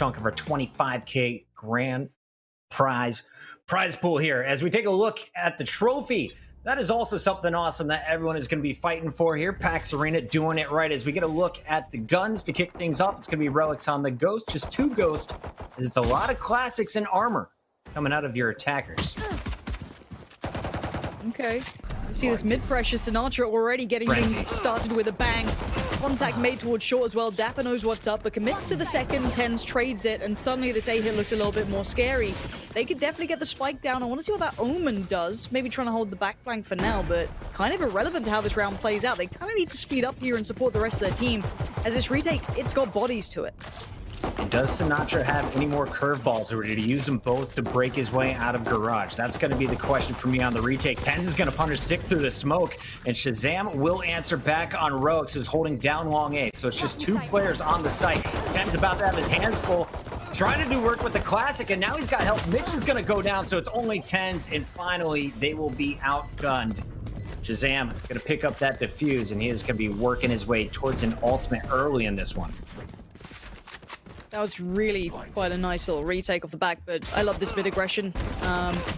chunk of our 25K grand prize pool here. As we take a look at the trophy, that is also something awesome that everyone is going to be fighting for here. PAX Arena doing it right. As we get a look at the guns to kick things off, it's going to be Relyks on the Ghost, just 2 Ghosts. It's a lot of classics and armor coming out of your attackers. Okay. You see this mid-pressure sinatraa already getting things started with a bang. Contact made towards short as well. dapr knows what's up, but commits to the second. TenZ trades it, and suddenly this A-hit looks a little bit more scary. They could definitely get the spike down. I want to see what that Omen does. Maybe trying to hold the back flank for now, but kind of irrelevant to how this round plays out. They kind of need to speed up here and support the rest of their team. As this retake, it's got bodies to it. Does sinatraa have any more curveballs, or did he use them both to break his way out of garage? That's going to be the question for me on the retake. TenZ is going to punish stick through the smoke, and ShahZaM will answer back on Relyks, who's holding down long A. So it's just 2 players on the site. TenZ about to have his hands full, trying to do work with the classic, and now he's got help. Mitch is going to go down, so it's only TenZ, and finally they will be outgunned. ShahZaM going to pick up that defuse, and he is going to be working his way towards an ultimate early in this one. That was really quite a nice little retake off the back, but I love this bit of aggression.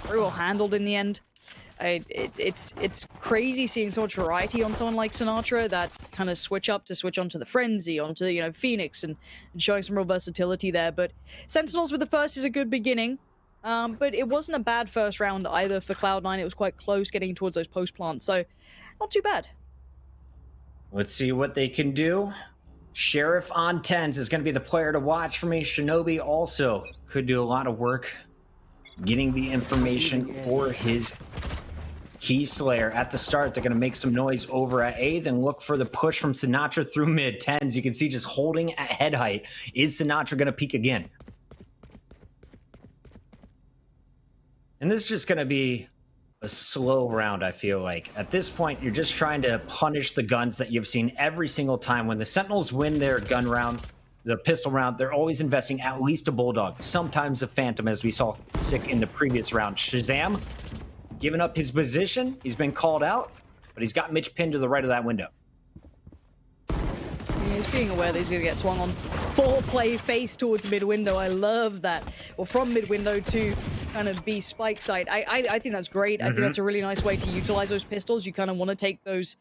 Very well handled in the end. It's crazy seeing so much variety on someone like sinatraa, that kind of switch onto the frenzy, onto Phoenix, and showing some real versatility there. But Sentinels with the first is a good beginning, but it wasn't a bad first round either for Cloud9. It was quite close getting towards those post plants, so not too bad. Let's see what they can do. Sheriff on TenZ is going to be the player to watch for me. Shinobi also could do a lot of work getting the information for his Key Slayer at the start. They're going to make some noise over at A, then look for the push from sinatraa through mid. TenZ, you can see just holding at head height. Is sinatraa going to peek again? And this is just going to be a slow round, I feel like. At this point, you're just trying to punish the guns that you've seen every single time. When the Sentinels win their gun round, the pistol round, they're always investing at least a Bulldog, sometimes a Phantom, as we saw sick in the previous round. ShahZaM giving up his position. He's been called out, but he's got Mitch pinned to the right of that window. Yeah, he's being aware that he's going to get swung on. 4-play face towards mid-window. I love that. Or from mid-window to kind of be spike side. I think that's great. I think that's a really nice way to utilize those pistols. You kind of want to take those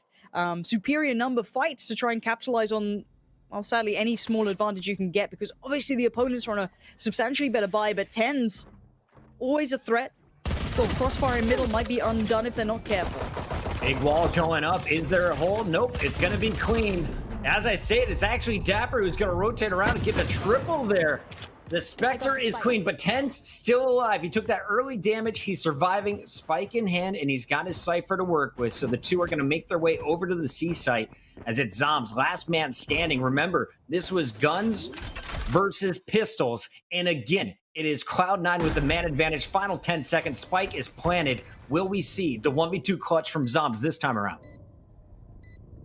superior number fights to try and capitalize on, well, sadly, any small advantage you can get, because obviously the opponents are on a substantially better buy, but TenZ, always a threat. So crossfire in middle might be undone if they're not careful. Big wall going up. Is there a hole? Nope, it's going to be clean. As I say it, it's actually dapr who's going to rotate around and get a triple there. The Spectre is clean, but TenZ still alive. He took that early damage. He's surviving, spike in hand, and he's got his Cypher to work with. So the two are going to make their way over to the C site as it's zombs. Last man standing. Remember, this was guns versus pistols. And again, it is Cloud9 with the man advantage. Final 10 seconds. Spike is planted. Will we see the 1v2 clutch from zombs this time around?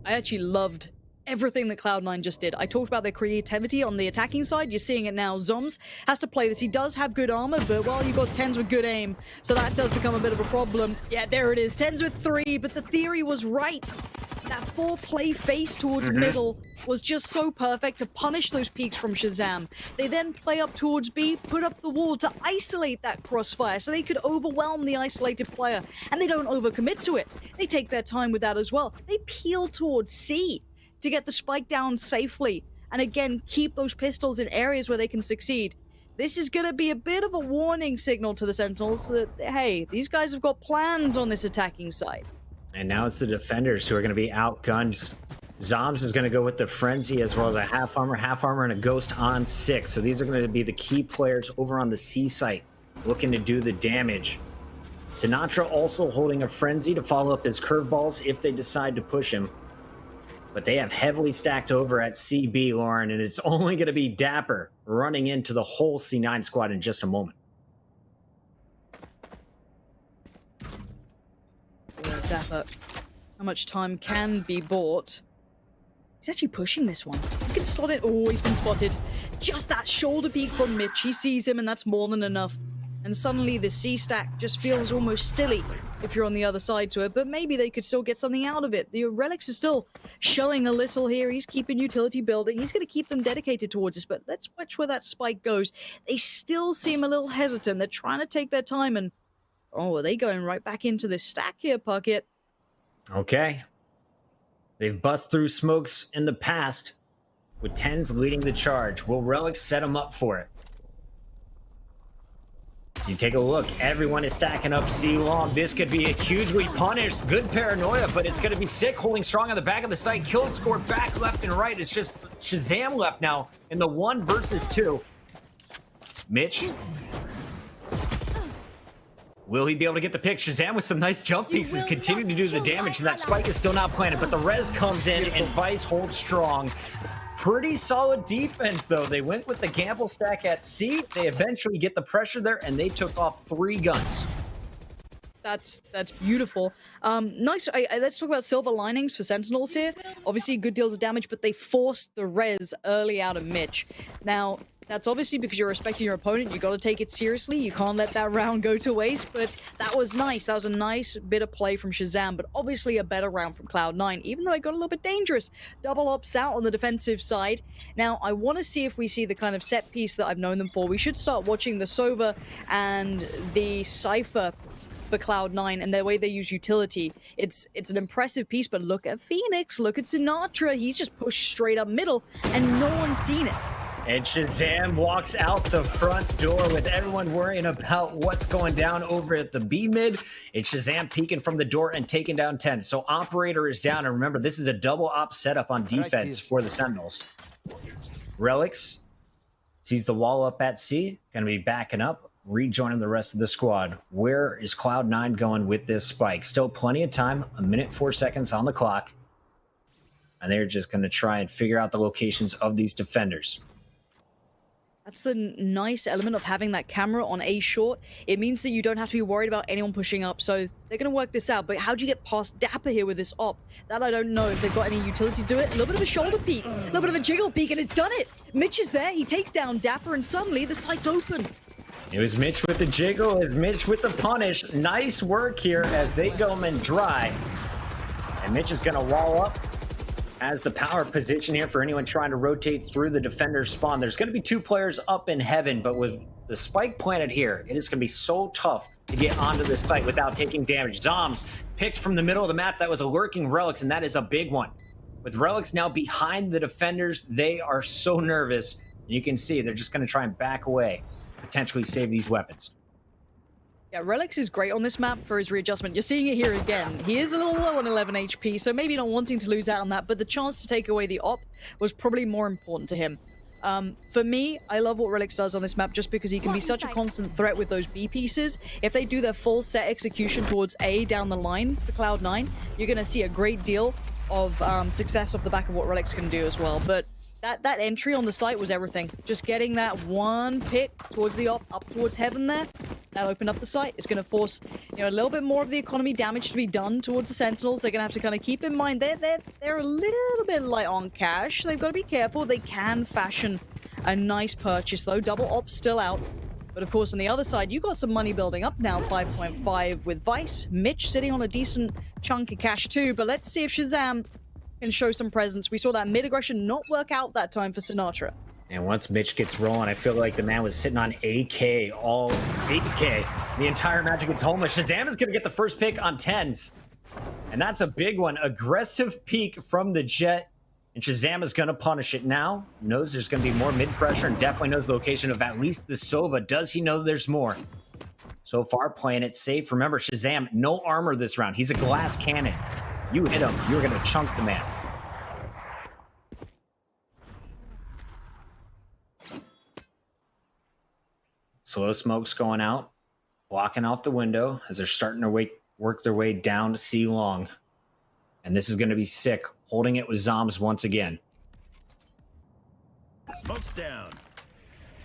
I actually loved everything that Cloud9 just did. I talked about their creativity on the attacking side. You're seeing it now. zombs has to play this. He does have good armor, but, well, you've got TenZ with good aim, so that does become a bit of a problem. Yeah, there it is. TenZ with 3, but the theory was right. That 4-play face towards middle was just so perfect to punish those peaks from ShahZaM. They then play up towards B, put up the wall to isolate that crossfire so they could overwhelm the isolated player, and they don't overcommit to it. They take their time with that as well. They peel towards C to get the spike down safely, and again, keep those pistols in areas where they can succeed. This is going to be a bit of a warning signal to the Sentinels that, hey, these guys have got plans on this attacking side. And now it's the defenders who are going to be outgunned. zombs is going to go with the Frenzy, as well as a half armor, and a Ghost on 6. So these are going to be the key players over on the C site, looking to do the damage. sinatraa also holding a Frenzy to follow up his curveballs if they decide to push him. But they have heavily stacked over at CB, Lauren, and it's only going to be dapr running into the whole C9 squad in just a moment. dapr, how much time can be bought? He's actually pushing this one. You can spot it. Oh, he's been spotted. Just that shoulder peek from Mitch. He sees him, and that's more than enough. and suddenly the C stack just feels almost silly if you're on the other side to it, but maybe they could still get something out of it. The Relyks is still showing a little here. He's keeping utility building. He's going to keep them dedicated towards this, but let's watch where that spike goes. They still seem a little hesitant. They're trying to take their time, and oh, are they going right back into this stack here, Puckett? Okay. They've bust through smokes in the past, with TenZ leading the charge. Will Relyks set them up for it? You take a look. Everyone is stacking up C long. This could be a hugely punished. Good paranoia, but it's going to be sick. Holding strong on the back of the site. Kill score back, left, and right. It's just ShahZaM left now in the 1 versus 2. Mitch. Will he be able to get the pick? ShahZaM with some nice jump peeks is continuing to do the damage, and that spike is still not planted, but the res comes in, and Vice holds strong. Pretty solid defense, though. They went with the gamble stack at C. They eventually get the pressure there, and they took off 3 guns. That's beautiful. Nice. Let's talk about silver linings for Sentinels here. Obviously, good deals of damage, but they forced the res early out of Mitch. Now, that's obviously because you're respecting your opponent. You got to take it seriously. You can't let that round go to waste, but that was nice. That was a nice bit of play from ShahZaM, but obviously a better round from Cloud9, even though it got a little bit dangerous. Double ops out on the defensive side. Now, I want to see if we see the kind of set piece that I've known them for. We should start watching the Sova and the Cypher for Cloud9 and the way they use utility. It's an impressive piece, but look at Phoenix, look at Sinatraa. He's just pushed straight up middle, and no one's seen it. And ShahZaM walks out the front door with everyone worrying about what's going down over at the B mid. It's ShahZaM peeking from the door and taking down 10. So Operator is down. And remember, this is a double op setup on defense for the Sentinels. Relyks sees the wall up at C. Going to be backing up, rejoining the rest of the squad. Where is Cloud9 going with this spike? Still plenty of time. 1 minute, 4 seconds on the clock. And they're just going to try and figure out the locations of these defenders. That's the nice element of having that camera on A short. It means that you don't have to be worried about anyone pushing up, so they're going to work this out. But how do you get past dapr here with this op? That I don't know if they've got any utility to do it. A little bit of a shoulder peek, a little bit of a jiggle peek, and it's done it. Mitch is there, he takes down dapr, and suddenly the site's open. It was Mitch with the jiggle, it was Mitch with the punish. Nice work here as they go in dry. And Mitch is going to wall up as the power position here for anyone trying to rotate through the defender's spawn. There's going to be 2 players up in heaven, but with the spike planted here, it is going to be so tough to get onto this site without taking damage. Zombs picked from the middle of the map. That was a lurking Relyks, and that is a big one. With Relyks now behind the defenders, they are so nervous. You can see they're just going to try and back away, potentially save these weapons. Yeah, Relyks is great on this map for his readjustment. You're seeing it here again. He is a little low on 11 HP, so maybe not wanting to lose out on that, but the chance to take away the op was probably more important to him. For me, I love what Relyks does on this map just because he can be such a constant threat with those B pieces. If they do their full set execution towards A down the line for Cloud9, you're going to see a great deal of success off the back of what Relyks can do as well. But that entry on the site was everything. Just getting that one pick towards the op, up towards heaven there, that opened up the site. It's going to force, a little bit more of the economy damage to be done towards the Sentinels. They're going to have to kind of keep in mind they're a little bit light on cash. They've got to be careful. They can fashion a nice purchase though. Double op still out. But of course, on the other side, you got some money building up now, 5.5 with Vice. Mitch sitting on a decent chunk of cash too. But let's see if ShahZaM can show some presence. We saw that mid-aggression not work out that time for Sinatraa. And once Mitch gets rolling, I feel like the man was sitting on AK, all 8K. The entire match against Homa. ShahZaM is going to get the first pick on TenZ. And that's a big one. Aggressive peek from the Jet. And ShahZaM is going to punish it now. Knows there's going to be more mid-pressure and definitely knows the location of at least the Sova. Does he know there's more? So far, playing it safe. Remember, ShahZaM, no armor this round. He's a glass cannon. You hit him, you're going to chunk the man. Slow smokes going out, blocking off the window as they're starting to work their way down to C long. And this is going to be sick, holding it with zombs once again. Smokes down.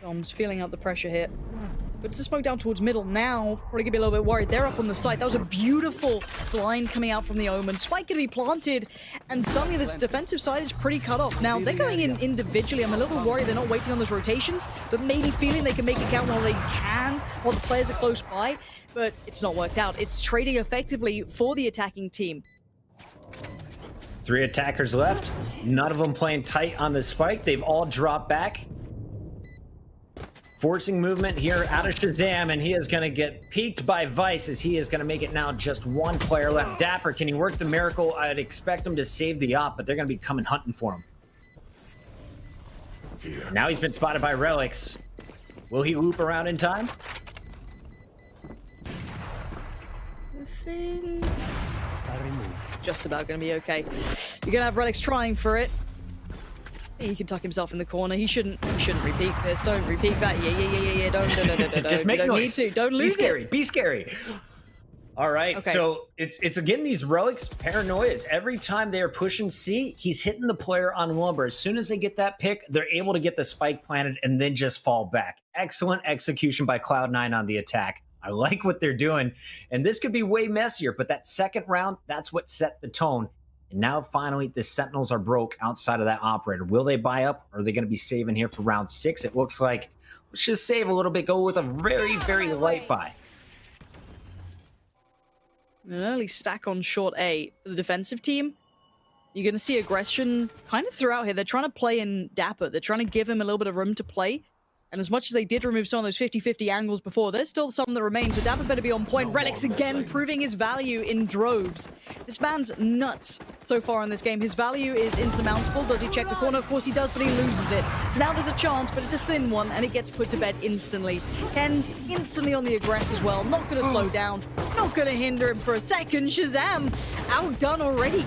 Zombs feeling out the pressure here. Puts the smoke down towards middle. Now, probably gonna be a little bit worried. They're up on the site. That was a beautiful blind coming out from the Omen. Spike gonna be planted, and suddenly this defensive side is pretty cut off. Now, they're going in individually. I'm a little worried they're not waiting on those rotations, but maybe feeling they can make it count while they can, while the players are close by, but it's not worked out. It's trading effectively for the attacking team. 3 attackers left. None of them playing tight on the spike. They've all dropped back. Forcing movement here out of ShahZaM, and he is going to get peeked by Vice as he is going to make it now just 1 player left. dapr, can he work the miracle? I'd expect him to save the op, but they're going to be coming hunting for him. Now he's been spotted by Relyks. Will he loop around in time? I think just about going to be okay. You're going to have Relyks trying for it. He can tuck himself in the corner. He shouldn't repeat this. Don't repeat that. Yeah. Don't. Just make Need noise. to. Don't lose it. Be scary. All right. Okay. So it's again these Relyks paranoias. Every time they are pushing C, he's hitting the player on lumber. As soon as they get that pick, they're able to get the spike planted and then just fall back. Excellent execution by Cloud9 on the attack. I like what they're doing. And this could be way messier, but that second round, that's what set the tone. And now finally the Sentinels are broke outside of that operator. Will they buy up, or are they going to be saving here for round 6? It looks like let's just save a little bit, go with a very, very light buy. An early stack on short A. For the defensive team, you're going to see aggression kind of throughout here. They're trying to play in dapr. They're trying to give him a little bit of room to play. And as much as they did remove some of those 50-50 angles before, there's still some that remain, so dapr better be on point. Relyks again proving his value in droves. This man's nuts so far in this game. His value is insurmountable. Does he check the corner? Of course he does, but he loses it. So now there's a chance, but it's a thin one, and it gets put to bed instantly. TenZ instantly on the aggress as well. Not going to slow down. Not going to hinder him for a second. ShahZaM outdone already.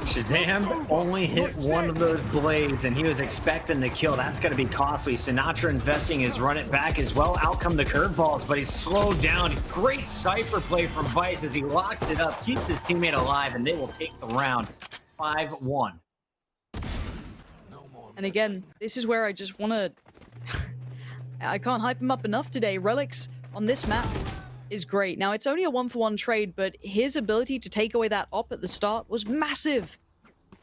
ShahZaM only hit 1 of those blades, and he was expecting the kill. That's going to be costly. sinatraa investing his run it back as well. Out come the curveballs, but he's slowed down. Great Cypher play from Vice as he locks it up, keeps his teammate alive, and they will take the round 5-1. And again, this is where I just want to... I can't hype him up enough today. Relyks on this map is great. Now, it's only a 1-for-1 trade, but his ability to take away that op at the start was massive.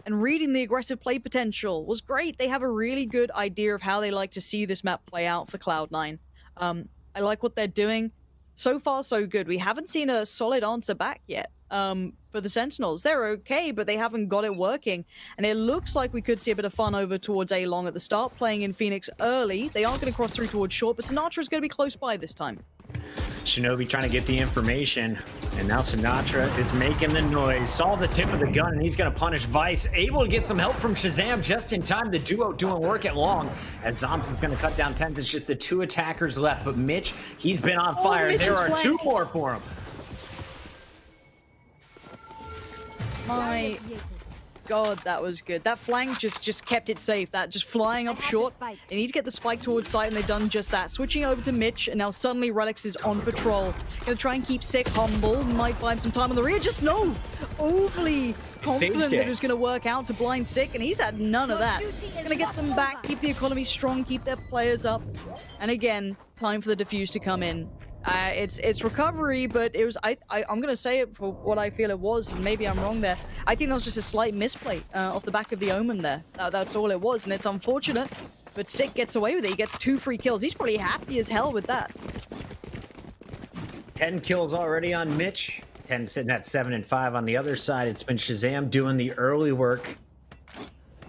And reading the aggressive play potential was great. They have a really good idea of how they like to see this map play out for Cloud9. I like what they're doing. So far, so good. We haven't seen a solid answer back yet for the Sentinels. They're okay, but they haven't got it working. And it looks like we could see a bit of fun over towards A long at the start, playing in Phoenix early. They aren't going to cross through towards short, but sinatraa is going to be close by this time. Shinobi trying to get the information, and now sinatraa is making the noise. Saw the tip of the gun, and he's going to punish Vice. Able to get some help from ShahZaM just in time. The duo doing work at long, and zombs is going to cut down TenZ. It's just the 2 attackers left, but Mitch, he's been on fire. Mitch there are playing. 2 more for him. My God, that was good. That flank just kept it safe. That just flying up short. They need to get the spike towards site, and they've done just that. Switching over to Mitch, and now suddenly Relyks is on patrol. Gonna try and keep Sick humble. Might buy him some time on the rear. Just no! Overly confident that it was gonna work out to blind Sick, and he's had none of that. Gonna get them back, keep the economy strong, keep their players up. And again, time for the defuse to come in. It's recovery, but it was I'm gonna say it for what I feel it was, and maybe I'm wrong there. I think that was just a slight misplay off the back of the Omen there. That's all it was, and it's unfortunate. But Sick gets away with it. He gets 2 free kills. He's probably happy as hell with that. 10 kills already on Mitch. 10 sitting at 7 and 5 on the other side. It's been ShahZaM doing the early work.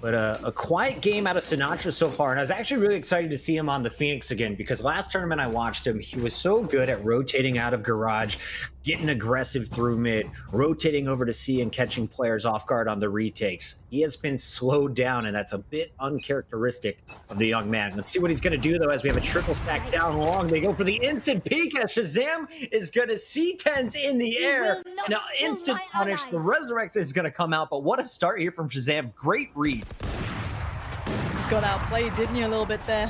But a quiet game out of sinatraa so far, and I was actually really excited to see him on the Phoenix again, because last tournament I watched him, he was so good at rotating out of garage, getting aggressive through mid, rotating over to C and catching players off guard on the retakes. He has been slowed down, and that's a bit uncharacteristic of the young man. Let's see what he's going to do, though, as we have a triple stack down long. They go for the instant peek as ShahZaM is going to see TenZ in the air. Now, instant punish. The resurrection is going to come out, but what a start here from ShahZaM. Great read. Just got outplayed, didn't you, a little bit there?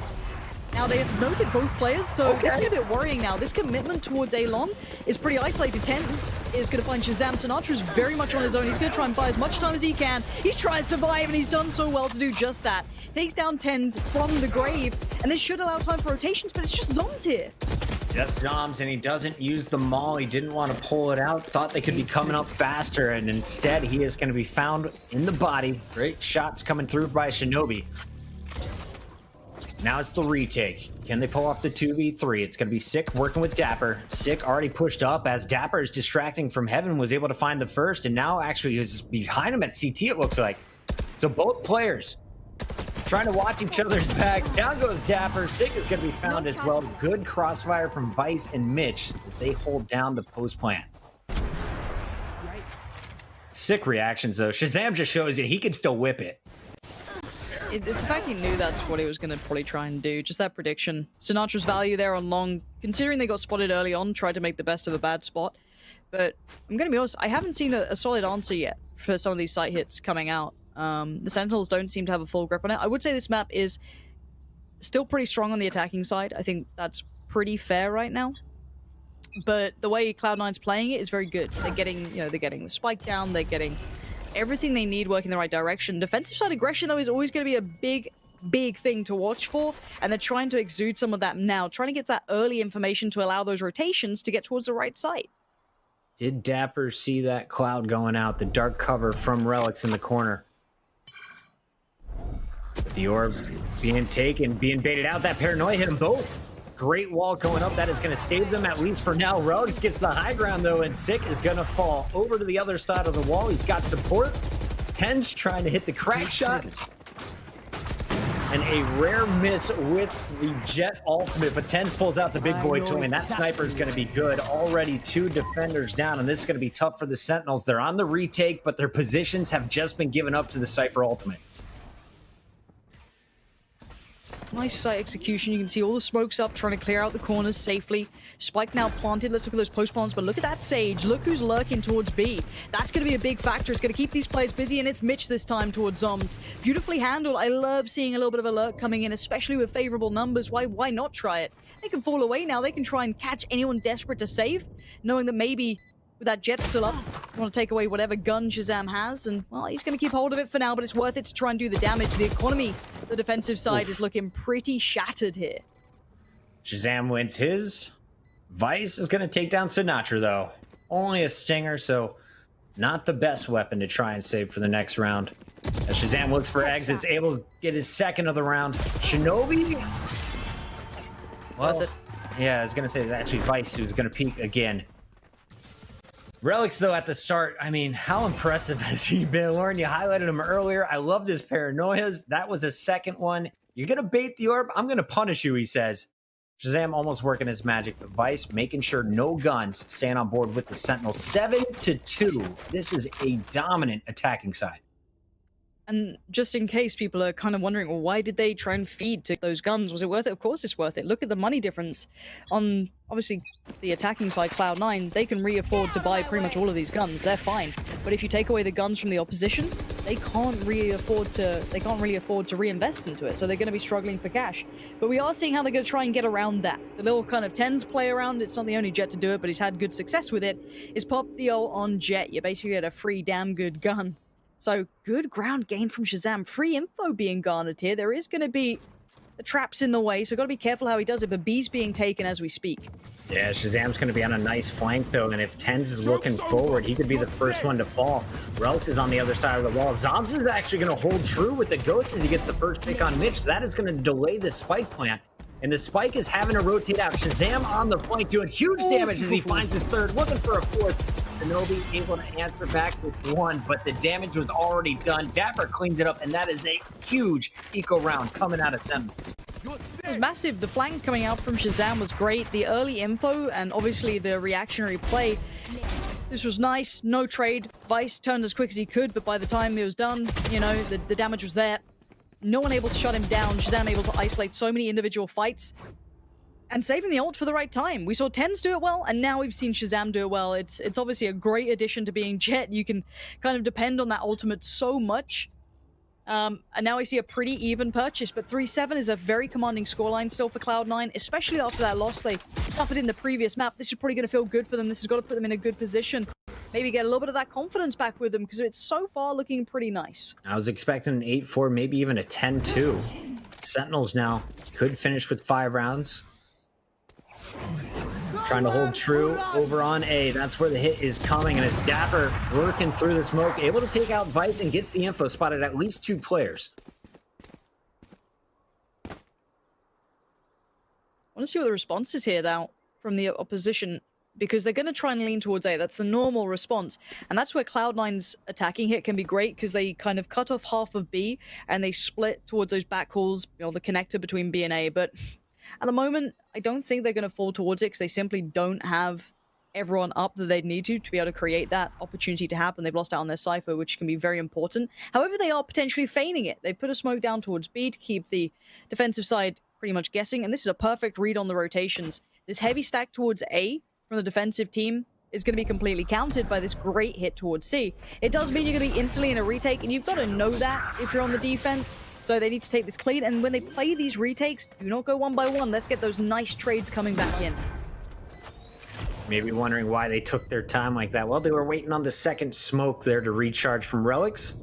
Now, they have noted both players, so this is a bit worrying now. This commitment towards A-Long is pretty isolated. TenZ is going to find ShahZaM. sinatraa is very much on his own. He's going to try and buy as much time as he can. He's trying to survive, and he's done so well to do just that. Takes down TenZ from the grave, and this should allow time for rotations, but it's just zombs here. Just zombs, and he doesn't use the maul. He didn't want to pull it out. Thought they could be coming up faster, and instead he is going to be found in the body. Great shots coming through by shinobi. Now it's the retake. Can they pull off the 2v3? It's going to be Sick working with dapr. Sick already pushed up as dapr is distracting from heaven, was able to find the first, and now actually is behind him at CT, it looks like. So both players trying to watch each other's back. Down goes dapr. Sick is going to be found as well. Good crossfire from Vice and Mitch as they hold down the post plant. Sick reactions though. ShahZaM just shows you he can still whip it. It's the fact he knew that's what he was going to probably try and do. Just that prediction. Sinatra's value there on long, considering they got spotted early on, tried to make the best of a bad spot. But I'm going to be honest, I haven't seen a solid answer yet for some of these site hits coming out. The Sentinels don't seem to have a full grip on it. I would say this map is still pretty strong on the attacking side. I think that's pretty fair right now. But the way Cloud9's playing it is very good. They're getting, they're getting the spike down, they're getting everything they need working the right direction. Defensive side aggression, though, is always going to be a big thing to watch for, and they're trying to exude some of that now, trying to get that early information to allow those rotations to get towards the right site. Did dapr see that cloud going out, the dark cover from Relyks in the corner? The orb being taken, being baited out. That paranoia hit them both. Great wall going up. That is going to save them, at least for now. Relyks gets the high ground, though, and Sick is going to fall over to the other side of the wall. He's got support. TenZ trying to hit the crack shot. And a rare miss with the Jet ultimate, but TenZ pulls out the big boy toy, and that sniper is going to be good. Already 2 defenders down, and this is going to be tough for the Sentinels. They're on the retake, but their positions have just been given up to the Cypher ultimate. Nice site execution. You can see all the smokes up, trying to clear out the corners safely. Spike now planted. Let's look at those post plants, but look at that Sage. Look who's lurking towards B. That's going to be a big factor. It's going to keep these players busy, and it's Mitch this time towards zombs. Beautifully handled. I love seeing a little bit of alert coming in, especially with favorable numbers. Why not try it? They can fall away now. They can try and catch anyone desperate to save, knowing that maybe with that Jet still up, you want to take away whatever gun ShahZaM has, and, well, he's going to keep hold of it for now, but it's worth it to try and do the damage. The economy, the defensive side, is looking pretty shattered here. ShahZaM wins his. Vice is going to take down Sinatraa, though. Only a stinger, so not the best weapon to try and save for the next round. As ShahZaM looks for exits, able to get his second of the round. Shinobi? Well, Worth it. Yeah, I was going to say it's actually Vice who's going to peek again. Relyks, though, at the start, I mean, how impressive has he been? Lauren, you highlighted him earlier. I loved his paranoias. That was a second one. You're going to bait the orb? I'm going to punish you, he says. ShahZaM almost working his magic, but Vice making sure no guns staying on board with the Sentinels. 7-2. This is a dominant attacking side. And just in case people are kind of wondering, well, why did they try and feed to those guns? Was it worth it? Of course it's worth it. Look at the money difference. On, obviously, the attacking side, Cloud9, they can re-afford to buy pretty much all of these guns. They're fine. But if you take away the guns from the opposition, they can't really afford to reinvest into it. So they're going to be struggling for cash. But we are seeing how they're going to try and get around that. The little kind of TenZ play around, it's not the only Jet to do it, but he's had good success with it, is pop the ult on Jet. You basically get a free damn good gun. So, good ground gain from ShahZaM. Free info being garnered here. There is going to be the traps in the way, so got to be careful how he does it, but B's being taken as we speak. Yeah, ShahZaM's going to be on a nice flank, though, and if TenZ is looking forward, he could be the first one to fall. Relyks is on the other side of the wall. zombs is actually going to hold true with the Ghost as he gets the first pick on Mitch. That is going to delay the spike plant, and the spike is having to rotate out. ShahZaM on the flank doing huge damage as he finds his third, looking for a fourth. Shinobi able to answer back with one, but the damage was already done. dapr cleans it up, and that is a huge eco round coming out of Sentinels. It was massive. The flank coming out from ShahZaM was great. The early info and obviously the reactionary play. This was nice. No trade. Vice turned as quick as he could, but by the time it was done, the damage was there. No one able to shut him down. ShahZaM able to isolate so many individual fights. And saving the ult for the right time. We saw TenZ do it well, and now we've seen ShahZaM do it well. It's obviously a great addition to being Jet. You can kind of depend on that ultimate so much. And now we see a pretty even purchase, but 3-7 is a very commanding scoreline still for Cloud9, especially after that loss they suffered in the previous map. This is probably going to feel good for them. This has got to put them in a good position. Maybe get a little bit of that confidence back with them, because it's so far looking pretty nice. I was expecting an 8-4, maybe even a 10-2. Sentinels now could finish with 5 rounds. Trying to hold true over on A. That's where the hit is coming, and it's dapr working through the smoke, able to take out Vice and gets the info, spotted at least 2 players. I want to see what the response is here, though, from the opposition, because they're going to try and lean towards A. That's the normal response. And that's where Cloud9's attacking hit can be great, because they kind of cut off half of B, and they split towards those back calls, you know, the connector between B and A. But at the moment, I don't think they're going to fall towards it, because they simply don't have everyone up that they'd need to be able to create that opportunity to happen. They've lost out on their Cypher, which can be very important. However, they are potentially feigning it. They put a smoke down towards B to keep the defensive side pretty much guessing, and this is a perfect read on the rotations. This heavy stack towards A from the defensive team is going to be completely countered by this great hit towards C. It does mean you're going to be instantly in a retake, and you've got to know that if you're on the defense. So they need to take this clean, and when they play these retakes, do not go one by one. Let's get those nice trades coming back in. Maybe wondering why they took their time like that. Well, they were waiting on the second smoke there to recharge from Relyks.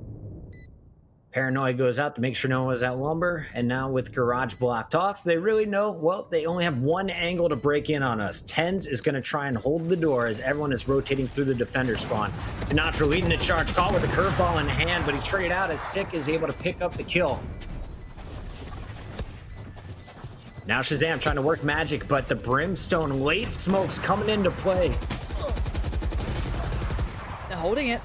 Paranoia goes out to make sure no one was at lumber, and now with garage blocked off, they really know, well, they only have one angle to break in on us. TenZ is going to try and hold the door as everyone is rotating through the defender spawn. Sinatraa leading the charge, caught with a curveball in hand, but he's traded out as Sick is able to pick up the kill. Now ShahZaM trying to work magic, but the brimstone late smokes coming into play. They're holding it.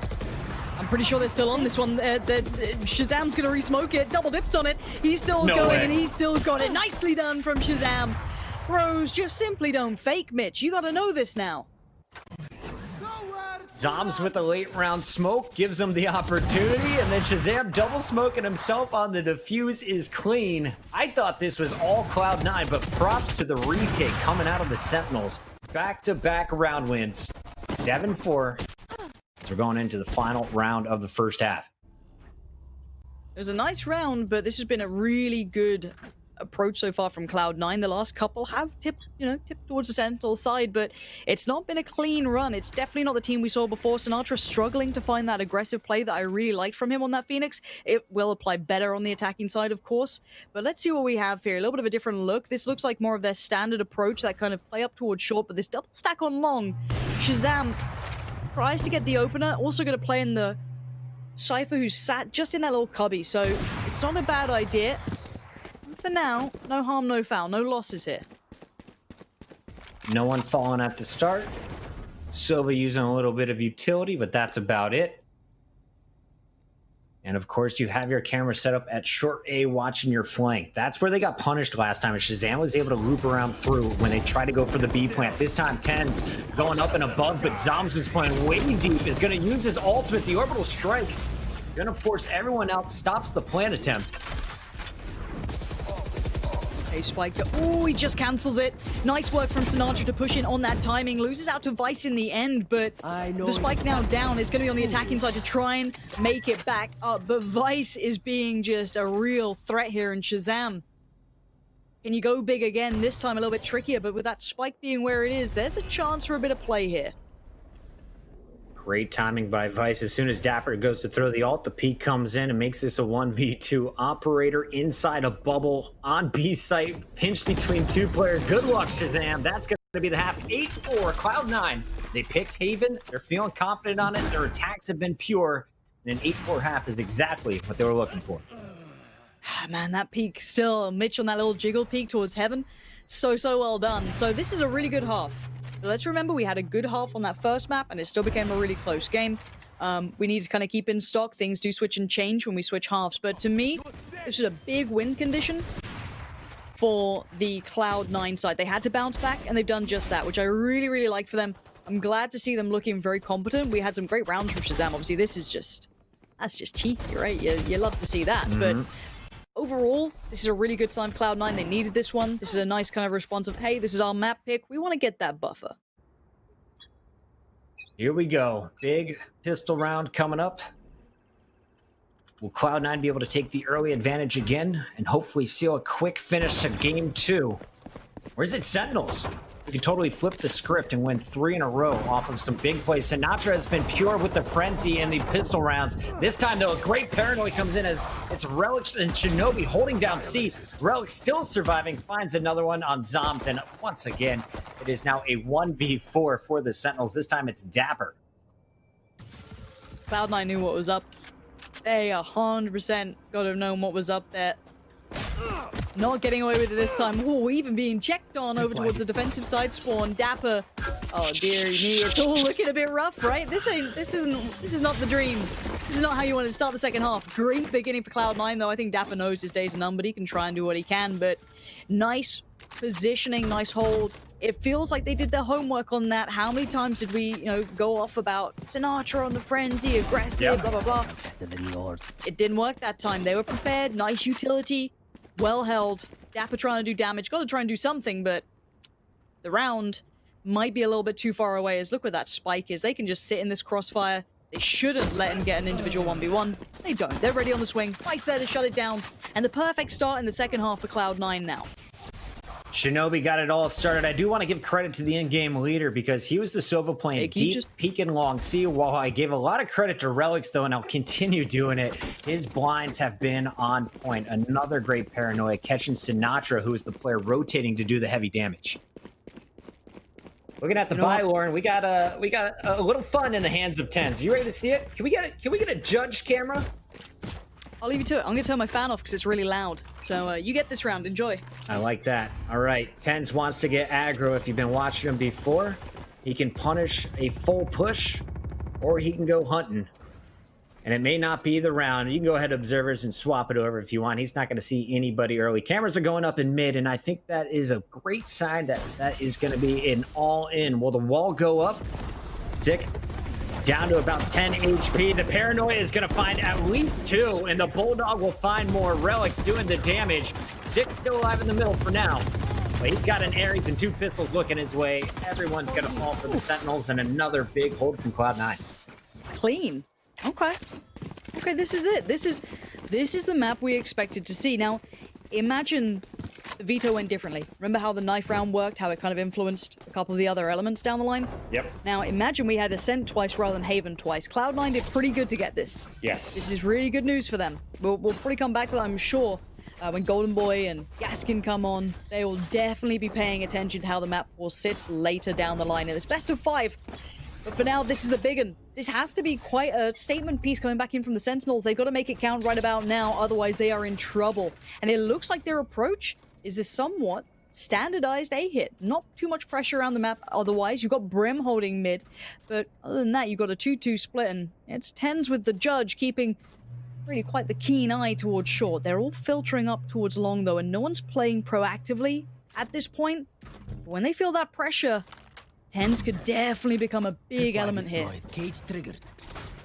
I'm pretty sure they're still on this one. ShahZaM's going to re-smoke it. Double dips on it. He's still going, and he's still got it. Nicely done from ShahZaM. Bros just simply don't fake, Mitch. You got to know this now. Zombs with a late round smoke gives him the opportunity, and then ShahZaM double smoking himself on the defuse is clean. I thought this was all Cloud9, but props to the retake coming out of the Sentinels. Back-to-back round wins. 7-4. So we're going into the final round of the first half. It was a nice round, but this has been a really good approach so far from Cloud9. The last couple have tipped towards the Sentinel side, but it's not been a clean run. It's definitely not the team we saw before. Sinatraa struggling to find that aggressive play that I really liked from him on that Phoenix. It will apply better on the attacking side, of course. But let's see what we have here. A little bit of a different look. This looks like more of their standard approach, that kind of play up towards short, but this double stack on long. ShahZaM tries to get the opener, also going to play in the Cypher who's sat just in that little cubby, so it's not a bad idea. For now, no harm, no foul, no losses here. No one falling at the start. Silva using a little bit of utility, but that's about it. And of course, you have your camera set up at short A watching your flank. That's where they got punished last time. ShahZaM was able to loop around through when they tried to go for the B plant. This time, TenZ going up and above, but zombs was playing way deep. Is going to use his ultimate, the orbital strike. Going to force everyone out, stops the plant attempt. Spike. Oh, he just cancels it. Nice work from Sinatraa to push in on that timing. Loses out to Vice in the end, but the spike now down is going to be on the attacking side to try and make it back up. But Vice is being just a real threat here, and ShahZaM, can you go big again? This time a little bit trickier, but with that spike being where it is, there's a chance for a bit of play here. Great timing by Vice. As soon as dapr goes to throw the ult, the peek comes in and makes this a 1v2. Operator inside a bubble on B site, pinched between 2 players. Good luck, ShahZaM. That's going to be the half. 8-4, Cloud9. They picked Haven. They're feeling confident on it. Their attacks have been pure. And an 8-4 half is exactly what they were looking for. Man, that peek still. Mitch on that little jiggle peek towards heaven. So well done. So this is a really good half. But let's remember we had a good half on that first map, and it still became a really close game. We need to kind of keep in stock. Things do switch and change when we switch halves. But to me, this is a big win condition for the Cloud9 side. They had to bounce back, and they've done just that, which I really, really like for them. I'm glad to see them looking very competent. We had some great rounds from ShahZaM. Obviously, this is just... that's just cheeky, right? You love to see that. But overall, this is a really good sign for Cloud9. They needed this one. This is a nice kind of response of, hey, this is our map pick. We want to get that buffer. Here we go. Big pistol round coming up. Will Cloud9 be able to take the early advantage again and hopefully seal a quick finish to game 2? Or is it Sentinels? we can totally flip the script and win 3 in a row off of some big plays. sinatraa has been pure with the frenzy and the pistol rounds. This time, though, a great paranoid comes in as it's Relyks and Shinobi holding down C. Relyks still surviving, finds another one on zombs, and once again, it is now a 1v4 for the Sentinels. This time, it's dapr. Cloud9 knew what was up. They 100% got to have known what was up there. Not getting away with it this time. Oh, even being checked on over towards the defensive side spawn. dapr. Oh dearie me, it's all looking a bit rough, right? This is not the dream. This is not how you want to start the second half. Great beginning for Cloud9 though. I think dapr knows his days are numbered. He can try and do what he can, but nice positioning, nice hold. It feels like they did their homework on that. How many times did we, go off about sinatraa on the frenzy, aggressive, blah, blah, blah. It didn't work that time. They were prepared. Nice utility. Well held. dapr trying to do damage. Got to try and do something, but the round might be a little bit too far away. As look where that spike is. They can just sit in this crossfire. They shouldn't let him get an individual 1v1. They don't. They're ready on the swing. Twice there to shut it down. And the perfect start in the second half for Cloud9 now. Shinobi got it all started. I do want to give credit to the in-game leader because he was the Sova playing deep, peeking long C. While I gave a lot of credit to Relyks, though, and I'll continue doing it, his blinds have been on point. Another great paranoia, catching sinatraa, who is the player rotating to do the heavy damage. Looking at the buy, Lauren, we got a little fun in the hands of TenZ. You ready to see it? Can we get a judge camera? I'll leave you to it. I'm going to turn my fan off because it's really loud. So you get this round. Enjoy. I like that. All right. TenZ wants to get aggro. If you've been watching him before, he can punish a full push or he can go hunting. And it may not be the round. You can go ahead, observers, and swap it over if you want. He's not going to see anybody early. Cameras are going up in mid, and I think that is a great sign that is going to be an all-in. Will the wall go up? Sick. Down to about 10 HP. The paranoia is going to find at least 2, and the bulldog will find more. Relyks doing the damage. 6 still alive in the middle for now. But he's got an Ares and 2 pistols looking his way. Everyone's going to fall for the Sentinels, and another big hold from Cloud9. Clean. Okay. Okay, this is it. This is the map we expected to see. Now, imagine the veto went differently. Remember how the knife round worked, how it kind of influenced a couple of the other elements down the line? Yep. Now, imagine we had Ascent twice rather than Haven twice. Cloud9 did pretty good to get this. Yes. This is really good news for them. We'll probably come back to that, I'm sure. When Golden Boy and Gaskin come on, they will definitely be paying attention to how the map will sit later down the line in this best of 5. But for now, this is the big one. This has to be quite a statement piece coming back in from the Sentinels. They've got to make it count right about now, otherwise they are in trouble. And it looks like their approach is a somewhat standardized A-hit. Not too much pressure around the map otherwise. You've got Brim holding mid, but other than that, you've got a 2-2 split, and it's TenZ with the judge keeping really quite the keen eye towards short. They're all filtering up towards long, though, and no one's playing proactively at this point. But when they feel that pressure, TenZ could definitely become a big element here. Cage triggered.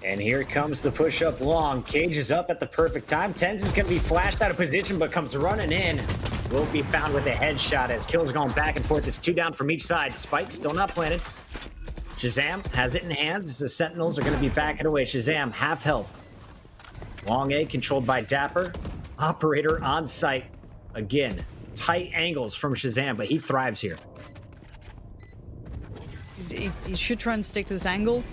And here comes the push up long. Cage is up at the perfect time. TenZ is going to be flashed out of position, but comes running in. Will be found with a headshot as kills going back and forth. It's 2 down from each side. Spike still not planted. ShahZaM has it in hands as the Sentinels are going to be backing away. ShahZaM, half health. Long A controlled by dapr. Operator on site. Again, tight angles from ShahZaM, but he thrives here. He should try and stick to this angle.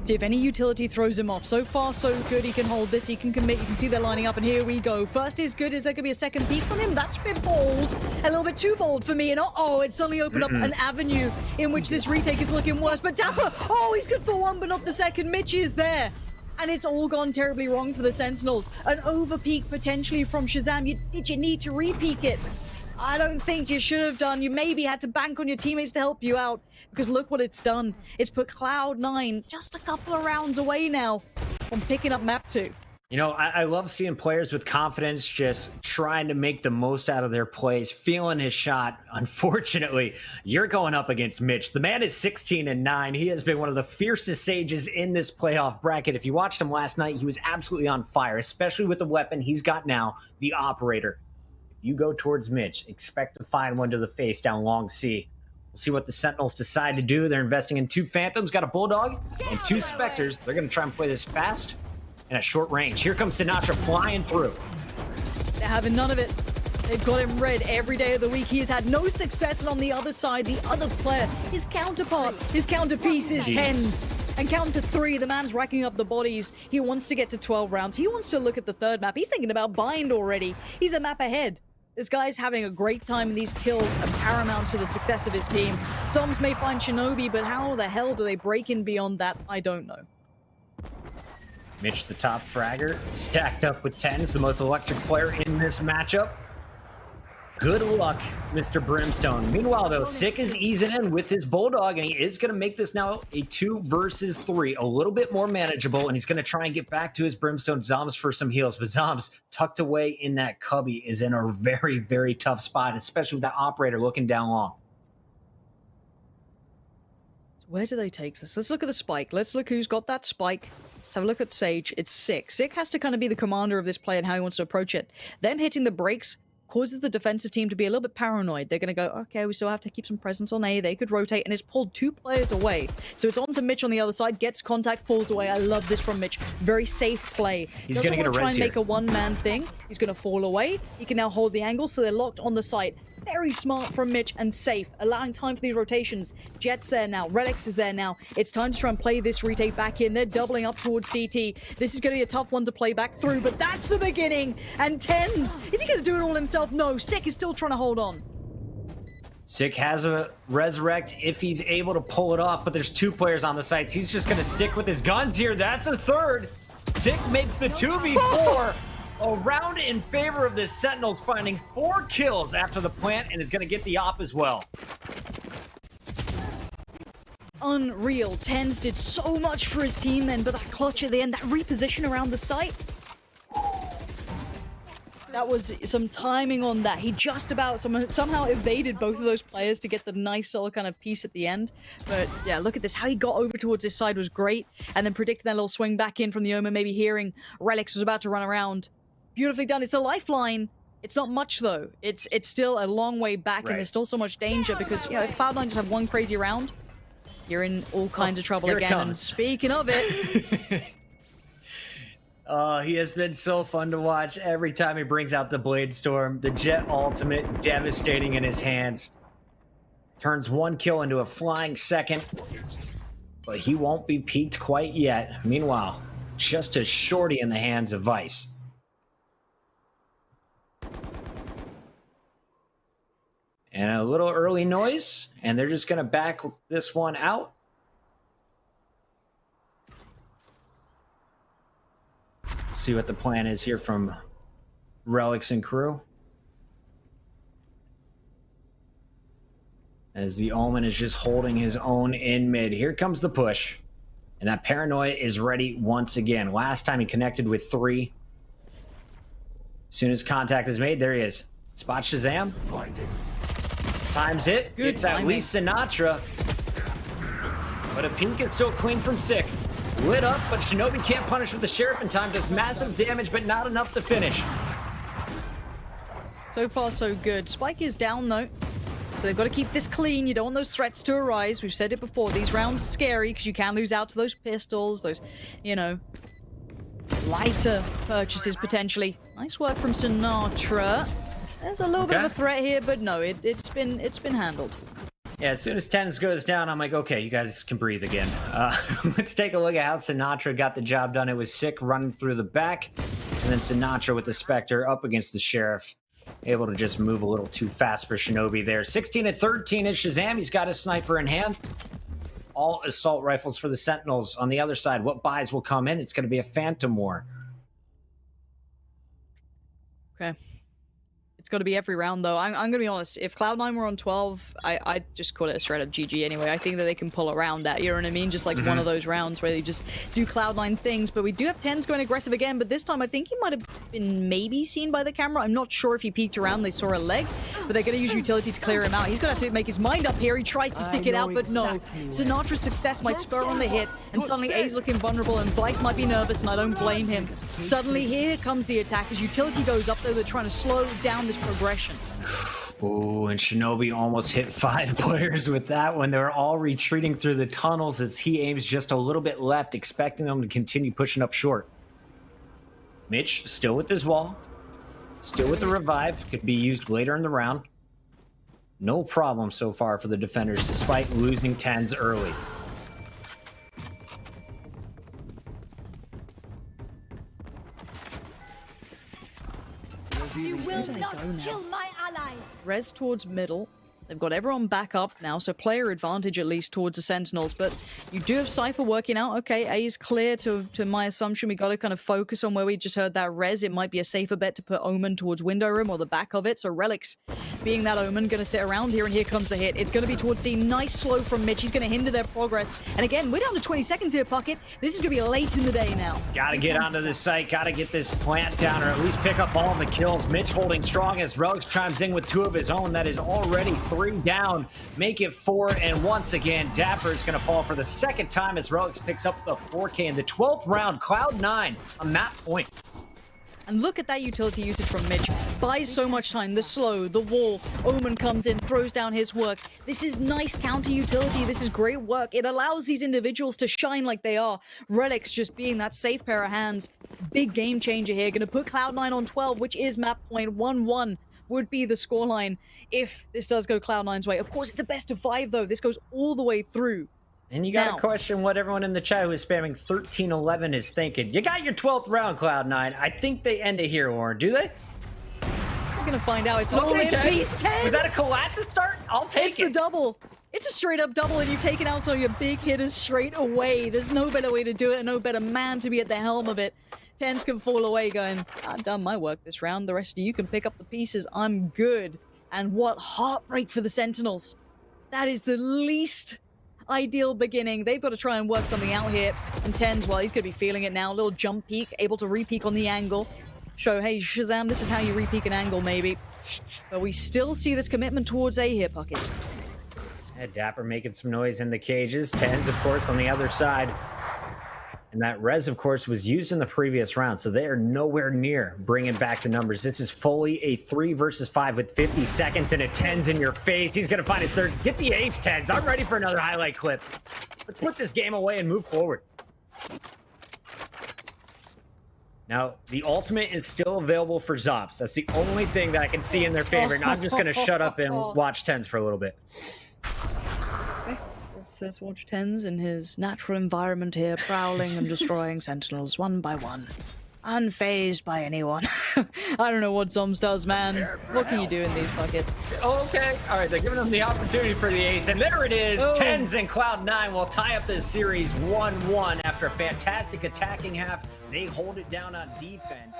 See if any utility throws him off. So far, so good. He can hold this. He can commit. You can see they're lining up, and here we go. First is good. Is there going to be a second peek from him? That's a bit bold. A little bit too bold for me. And oh, it suddenly opened up an avenue in which this retake is looking worse. But dapr, oh, he's good for 1, but not the second. Mitch is there. And it's all gone terribly wrong for the Sentinels. An overpeak potentially from ShahZaM. Did you need to repeak it? I don't think you should have done. You maybe had to bank on your teammates to help you out, because look what it's done. It's put Cloud9 just a couple of rounds away now from picking up map 2. You know, I love seeing players with confidence just trying to make the most out of their plays, feeling his shot. Unfortunately, you're going up against Mitch. The man is 16-9. He has been one of the fiercest sages in this playoff bracket. If you watched him last night, he was absolutely on fire, especially with the weapon he's got now, the operator. You go towards Mitch, expect to find one to the face down long C. We'll see what the Sentinels decide to do. They're investing in 2 Phantoms, got a Bulldog, and 2 Spectres. They're going to try and play this fast and at short range. Here comes sinatraa flying through. They're having none of it. They've got him red every day of the week. He has had no success, and on the other side, the other player, his counterpart, his counterpiece is TenZ. And count to 3, the man's racking up the bodies. He wants to get to 12 rounds. He wants to look at the third map. He's thinking about bind already. He's a map ahead. This guy's having a great time, and these kills are paramount to the success of his team. Zombs may find Shinobi, but how the hell do they break in beyond that? I don't know. Mitch, the top fragger, stacked up with TenZ, the most electric player in this matchup. Good luck, Mr. Brimstone. Meanwhile, though, Sick is easing in with his Bulldog, and he is going to make this now a 2 versus 3, a little bit more manageable, and he's going to try and get back to his Brimstone. Zombs for some heals, but Zombs, tucked away in that cubby, is in a very, very tough spot, especially with that operator looking down long. Where do they take this? Let's look at the spike. Let's look who's got that spike. Let's have a look at Sage. It's Sick. Sick has to kind of be the commander of this play and how he wants to approach it. Them hitting the brakes causes the defensive team to be a little bit paranoid. They're going to go, okay, we still have to keep some presence on A. They could rotate, and it's pulled 2 players away. So it's on to Mitch on the other side, gets contact, falls away. I love this from Mitch. Very safe play. He's going to get a res try and here. make a one-man thing. He's going to fall away. He can now hold the angle, so they're locked on the site. Very smart from Mitch and safe, allowing time for these rotations. Jet's there now. Relyks is there now. It's time to try and play this retake back in. They're doubling up towards CT. This is going to be a tough one to play back through, but that's the beginning. And TenZ, is he going to do it all himself? No, Sick is still trying to hold on. Sick has a resurrect if he's able to pull it off, but there's 2 players on the sites. He's just going to stick with his guns here. That's a third. Sick makes the 2v4. A round in favor of the Sentinels, finding 4 kills after the plant, and is going to get the op as well. Unreal. TenZ did so much for his team then, but that clutch at the end, that reposition around the site. That was some timing on that. He just about somehow evaded both of those players to get the nice solid kind of piece at the end. But yeah, look at this. How he got over towards this side was great. And then predicting that little swing back in from the Omen, maybe hearing Relyks was about to run around. Beautifully done. It's a lifeline. It's not much though. It's still a long way back, and there's still so much danger because, you know, if Cloud9 just have one crazy round, you're in all kinds of trouble again. And speaking of it, he has been so fun to watch. Every time he brings out the Blade Storm, the Jet ultimate, devastating in his hands. Turns 1 kill into a flying second, but he won't be peaked quite yet. Meanwhile, just a shorty in the hands of Vice. And a little early noise, and they're just going to back this one out. See what the plan is here from Relyks and crew. As the Omen is just holding his own in mid. Here comes the push. And that Paranoia is ready once again. Last time he connected with 3. As soon as contact is made, there he is. Spot ShahZaM. Times it. Good it's at least Sinatraa. But a peek is still clean from Sick. Lit up, but Shinobi can't punish with the Sheriff in time. Does massive damage, but not enough to finish. so far so good. Spike is down though. So they've got to keep this clean. You don't want those threats to arise. We've said it before. These rounds are scary because you can lose out to those pistols, those, you know, lighter purchases potentially. Nice work from Sinatraa. There's a little bit of a threat here, but no, it's been handled. Yeah, as soon as TenZ goes down, I'm like, okay, you guys can breathe again. Let's take a look at how Sinatraa got the job done. It was Sick running through the back, and then Sinatraa with the Spectre up against the Sheriff. Able to just move a little too fast for Shinobi there. 16-13 is ShahZaM. He's got his sniper in hand. All assault rifles for the Sentinels. On the other side, what buys will come in? It's going to be a Phantom War. Okay. It's got to be every round, though. I'm going to be honest. If Cloud9 were on 12, I'd just call it a straight-up GG anyway. I think that they can pull around that, you know what I mean? Just like one of those rounds where they just do Cloud9 things. But we do have TenZ going aggressive again, but this time I think he might have been maybe seen by the camera. I'm not sure if he peeked around. They saw a leg, but they're going to use utility to clear him out. He's going to have to make his mind up here. He tries to stick it out, but no. Sinatra's success might spur on the hit, and suddenly A's looking vulnerable, and Vice might be nervous, and I don't blame him. Suddenly, here comes the attack. As utility goes up, though, they're trying to slow down this progression. Ooh, and Shinobi almost hit 5 players with that one. They were all retreating through the tunnels as he aims just a little bit left, expecting them to continue pushing up short. Mitch still with his wall. Still with the revive. Could be used later in the round. No problem so far for the defenders, despite losing TenZ early. You will not kill my allies. Res towards middle. They've got everyone back up now, so player advantage at least towards the Sentinels. But you do have Cypher working out. Okay, A is clear to my assumption. We got to kind of focus on where we just heard that res. It might be a safer bet to put Omen towards window room or the back of it. So Relyks, being that Omen, going to sit around here, and here comes the hit. It's going to be towards C. Nice slow from Mitch. He's going to hinder their progress. And again, we're down to 20 seconds here, Puckett. This is going to be late in the day now. Got to get onto this site. Got to get this plant down, or at least pick up all of the kills. Mitch holding strong as Relyks chimes in with 2 of his own. That is already 3 down. Make it 4, and once again, dapr is going to fall for the second time as Relyks picks up the 4K in the 12th round. Cloud9, a map point. And look at that utility usage from Mitch. Buys so much time. The slow, the wall. Omen comes in, throws down his work. This is nice counter utility. This is great work. It allows these individuals to shine like they are. Relyks just being that safe pair of hands. Big game changer here. Going to put Cloud9 on 12, which is map point. 1-1 would be the scoreline if this does go Cloud9's way. Of course, it's a best of 5, though. This goes all the way through. And you got to question what everyone in the chat who is spamming 13-11 is thinking. You got your 12th round, Cloud9. I think they end it here, Warren. Do they? We're going to find out. It's an all-in piece. TenZ! Was that a collat to start? I'll take it. It's the double. It's a straight-up double, and you've taken out some of your big hitters straight away. There's no better way to do it, and no better man to be at the helm of it. TenZ can fall away going, I've done my work this round. The rest of you can pick up the pieces. I'm good. And what heartbreak for the Sentinels. That is the least ideal beginning. They've got to try and work something out here. And TenZ, well, he's going to be feeling it now. A little jump peek, able to re-peek on the angle. Show, hey, ShahZaM, this is how you re-peek an angle, maybe. But we still see this commitment towards A here, Puckett. Yeah, dapr making some noise in the cages. TenZ, of course, on the other side. And that res, of course, was used in the previous round, so they are nowhere near bringing back the numbers. This is fully a 3 versus 5 with 50 seconds and a TenZ in your face. He's going to find his third. Get the 8th, TenZ. I'm ready for another highlight clip. Let's put this game away and move forward. Now, the ultimate is still available for zombs. That's the only thing that I can see in their favor, and I'm just going to shut up and watch TenZ for a little bit. Let's watch TenZ in his natural environment here, prowling and destroying Sentinels one by one. Unfazed by anyone. I don't know what zombs does, man. What can you do in these buckets? Okay, all right, they're giving them the opportunity for the ace, and there it is. Oh. TenZ and Cloud9 will tie up this series 1-1 after a fantastic attacking half. They hold it down on defense.